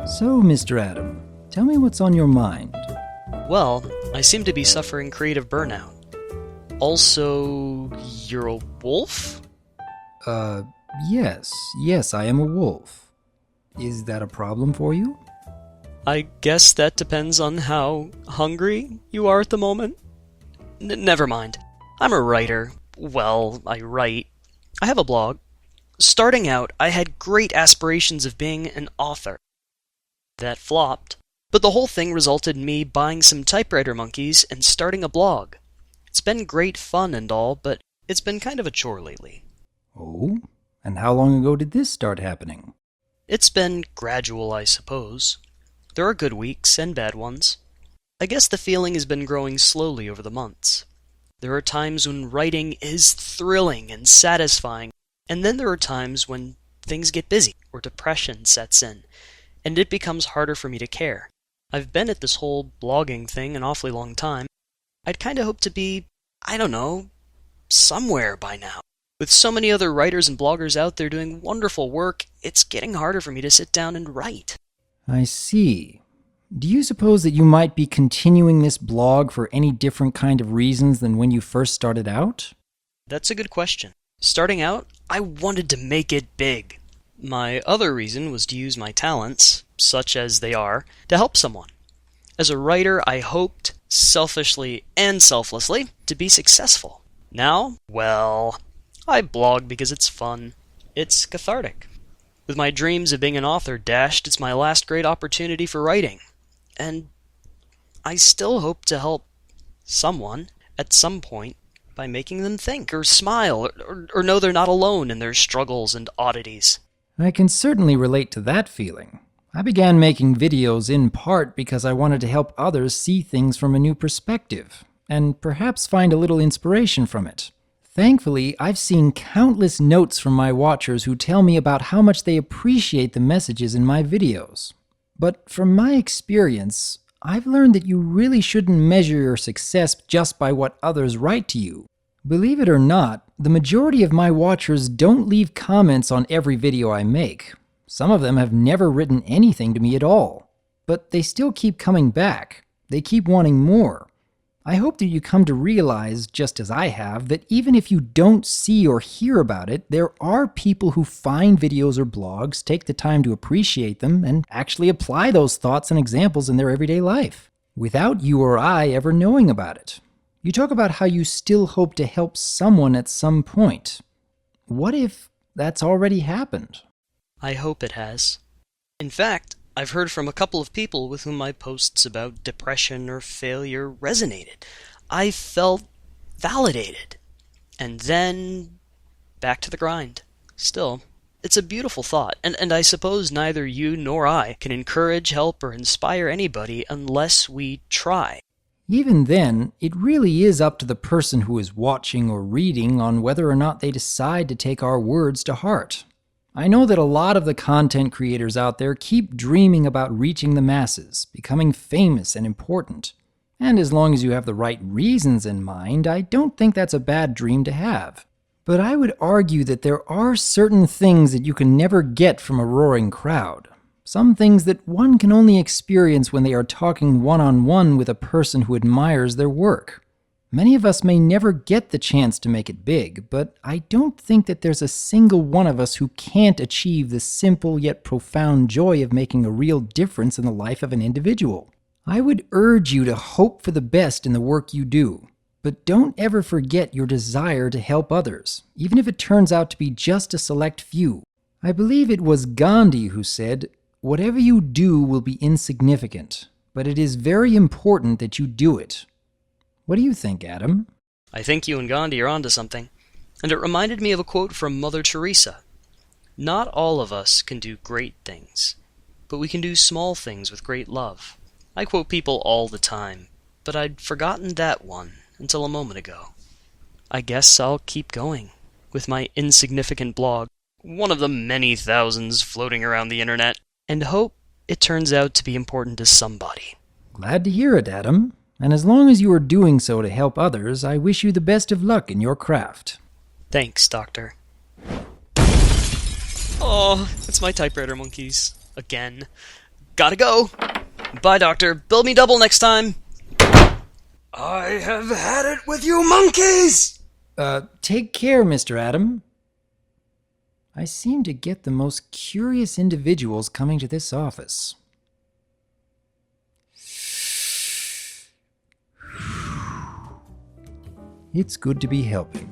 So, Mr. Adam, tell me what's on your mind. Well, I seem to be suffering creative burnout. Also, you're a wolf? Yes, I am a wolf. Is that a problem for you? I guess that depends on how hungry you are at the moment. Never mind. I'm a writer. Well, I write. I have a blog. Starting out, I had great aspirations of being an author. That flopped. But the whole thing resulted in me buying some typewriter monkeys and starting a blog. It's been great fun and all, but it's been kind of a chore lately. Oh? And how long ago did this start happening? It's been gradual, I suppose. There are good weeks and bad ones. I guess the feeling has been growing slowly over the months. There are times when writing is thrilling and satisfying, and then there are times when things get busy or depression sets in, and it becomes harder for me to care. I've been at this whole blogging thing an awfully long time. I'd kind of hoped to be, somewhere by now. With so many other writers and bloggers out there doing wonderful work, it's getting harder for me to sit down and write. I see. Do you suppose that you might be continuing this blog for any different kind of reasons than when you first started out? That's a good question. Starting out, I wanted to make it big. My other reason was to use my talents, such as they are, to help someone. As a writer, I hoped, selfishly and selflessly, to be successful. Now, well, I blog because it's fun. It's cathartic. With my dreams of being an author dashed, it's my last great opportunity for writing. And I still hope to help someone at some point by making them think or smile or know they're not alone in their struggles and oddities. I can certainly relate to that feeling. I began making videos in part because I wanted to help others see things from a new perspective, and perhaps find a little inspiration from it. Thankfully, I've seen countless notes from my watchers who tell me about how much they appreciate the messages in my videos. But from my experience, I've learned that you really shouldn't measure your success just by what others write to you. Believe it or not, the majority of my watchers don't leave comments on every video I make. Some of them have never written anything to me at all. But they still keep coming back. They keep wanting more. I hope that you come to realize, just as I have, that even if you don't see or hear about it, there are people who find videos or blogs, take the time to appreciate them, and actually apply those thoughts and examples in their everyday life, without you or I ever knowing about it. You talk about how you still hope to help someone at some point. What if that's already happened? I hope it has. In fact, I've heard from a couple of people with whom my posts about depression or failure resonated. I felt validated. And then, back to the grind. Still, it's a beautiful thought, and I suppose neither you nor I can encourage, help, or inspire anybody unless we try. Even then, it really is up to the person who is watching or reading on whether or not they decide to take our words to heart. I know that a lot of the content creators out there keep dreaming about reaching the masses, becoming famous and important. And as long as you have the right reasons in mind, I don't think that's a bad dream to have. But I would argue that there are certain things that you can never get from a roaring crowd. Some things that one can only experience when they are talking one-on-one with a person who admires their work. Many of us may never get the chance to make it big, but I don't think that there's a single one of us who can't achieve the simple yet profound joy of making a real difference in the life of an individual. I would urge you to hope for the best in the work you do, but don't ever forget your desire to help others, even if it turns out to be just a select few. I believe it was Gandhi who said, "Whatever you do will be insignificant, but it is very important that you do it." What do you think, Adam? I think you and Gandhi are onto something. And it reminded me of a quote from Mother Teresa. Not all of us can do great things, but we can do small things with great love. I quote people all the time, but I'd forgotten that one until a moment ago. I guess I'll keep going with my Insignificant blog, one of the many thousands floating around the internet, and hope it turns out to be important to somebody. Glad to hear it, Adam. And as long as you are doing so to help others, I wish you the best of luck in your craft. Thanks, Doctor. Oh, it's my typewriter monkeys. Again. Gotta go. Bye, Doctor. Bill me double next time. I have had it with you monkeys! Take care, Mr. Adam. I seem to get the most curious individuals coming to this office. It's good to be helping.